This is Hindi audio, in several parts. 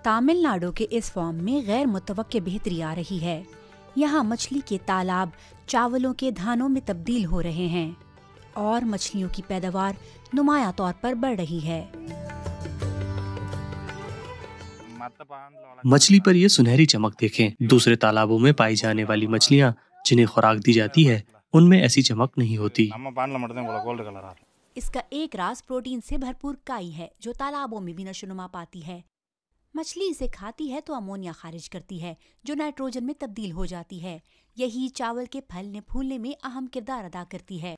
तमिलनाडु के इस फार्म में गैर मुतवक्के बेहतरी आ रही है। यहाँ मछली के तालाब चावलों के धानों में तब्दील हो रहे हैं और मछलियों की पैदावार नुमाया तौर पर बढ़ रही है। मछली पर ये सुनहरी चमक देखें। दूसरे तालाबों में पाई जाने वाली मछलियाँ जिन्हें खुराक दी जाती है, उनमें ऐसी चमक नहीं होती। इसका एक राज प्रोटीन से भरपूर काई है जो तालाबों में भी नशोनुमा पाती है। मछली इसे खाती है तो अमोनिया खारिज करती है जो नाइट्रोजन में तब्दील हो जाती है। यही चावल के फलने फूलने में अहम किरदार अदा करती है।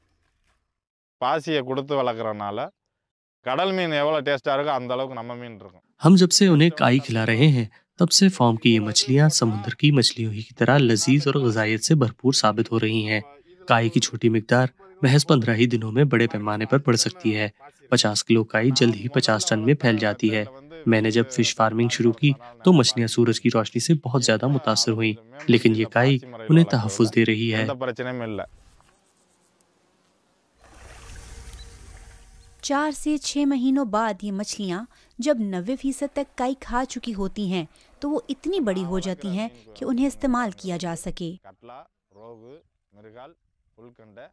हम जब से उन्हें काई खिला रहे हैं, तब से फार्म की ये मछलियाँ समुद्र की मछलियों ही की तरह लजीज और ग़िज़ाइयत से भरपूर साबित हो रही हैं। काई की छोटी मिकदार महज 15 ही दिनों में बड़े पैमाने पर बढ़ सकती है। 50 किलो काई जल्द ही 50 टन में फैल जाती है। मैंने जब फिश फार्मिंग शुरू की तो मछलियाँ सूरज की रोशनी से बहुत ज्यादा मुतासर हुई, लेकिन ये काई उन्हें तहफ़्फ़ुज़ दे रही है। 4 से 6 महीनों बाद ये मछलियाँ जब 90% तक काई खा चुकी होती हैं तो वो इतनी बड़ी हो जाती हैं कि उन्हें इस्तेमाल किया जा सके।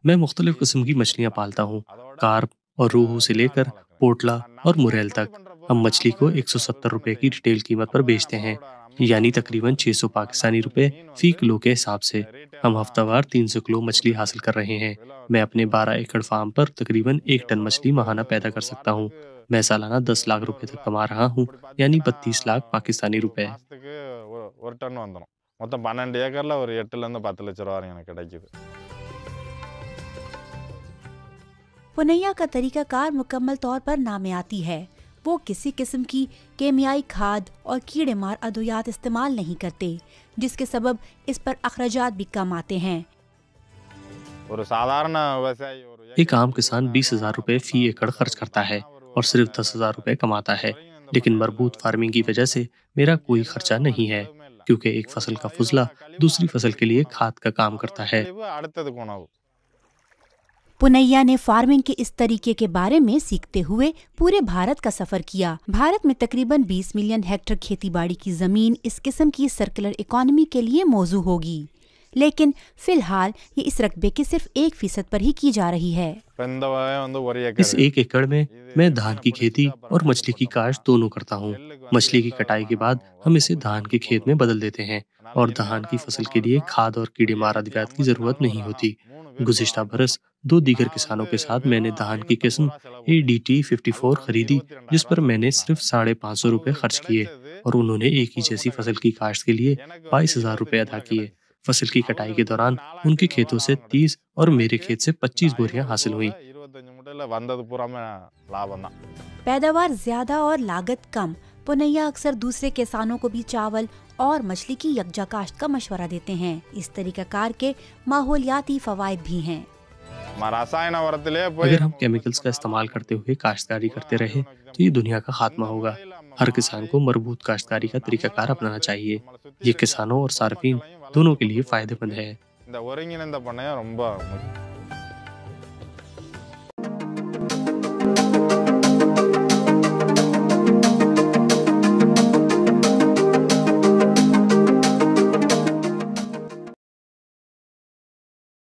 मैं मुख्तलिफ किस्म की मछलियाँ पालता हूँ, कार्प और रोहू से लेकर पोटला और मुरेल तक। हम मछली को 170 रुपए की रिटेल कीमत पर बेचते हैं, यानी तकरीबन 600 पाकिस्तानी रुपए फी किलो के हिसाब से। हम हफ्तावार 300 किलो मछली हासिल कर रहे हैं। मैं अपने 12 एकड़ फार्म पर तकरीबन 1 टन मछली माहाना पैदा कर सकता हूँ। मैं सालाना 10 लाख रुपए तक कमा रहा हूँ, यानी 32 लाख पाकिस्तानी रुपए। पुनैया का तरीकाकार मुकम्मल तौर पर नामे आती है। वो किसी किस्म की केमियाई खाद और कीड़े मार अद्वियात इस्तेमाल नहीं करते, जिसके सबब इस पर अखराजात भी कम आते हैं। एक आम किसान 20,000 रुपए फी एकड़ खर्च करता है और सिर्फ 10,000 रुपए कमाता है। लेकिन मरबूत फार्मिंग की वजह से मेरा कोई खर्चा नहीं है, क्योंकि एक फसल का फुजला दूसरी फसल के लिए खाद का काम करता है। पुनैया ने फार्मिंग के इस तरीके के बारे में सीखते हुए पूरे भारत का सफर किया। भारत में तकरीबन 20 मिलियन हेक्टेयर खेतीबाड़ी की जमीन इस किस्म की सर्कुलर इकोनॉमी के लिए मौजू होगी, लेकिन फिलहाल ये इस रकबे के सिर्फ 1% पर ही की जा रही है। इस 1 एकड़ में मैं धान की खेती और मछली की काश्त दोनों करता हूँ। मछली की कटाई के बाद हम इसे धान के खेत में बदल देते हैं और धान की फसल के लिए खाद और कीड़े मार अद्वियात की जरूरत नहीं होती। गुज़िश्ता बरस 2 दीगर किसानों के साथ मैंने धान की किस्म ADT 54 खरीदी, जिस पर मैंने सिर्फ 550 रुपए खर्च किए और उन्होंने एक ही जैसी फसल की काश्त के लिए 22,000 रुपए अदा किए। फसल की कटाई के दौरान उनके खेतों से 30 और मेरे खेत से 25 बोरियां हासिल हुई। पैदावार ज्यादा और लागत कम। पुनैया अक्सर दूसरे किसानों को भी चावल और मछली की यकजा काश्त का मशवरा देते हैं। इस तरीकाकार के माहौलियाती फवायद भी हैं। अगर हम केमिकल्स का इस्तेमाल करते हुए काश्तकारी करते रहे तो ये दुनिया का खात्मा होगा। हर किसान को मरबूत काश्तकारी का तरीकाकार अपनाना चाहिए। ये किसानों और सार्फिन दोनों के लिए फायदेमंद है।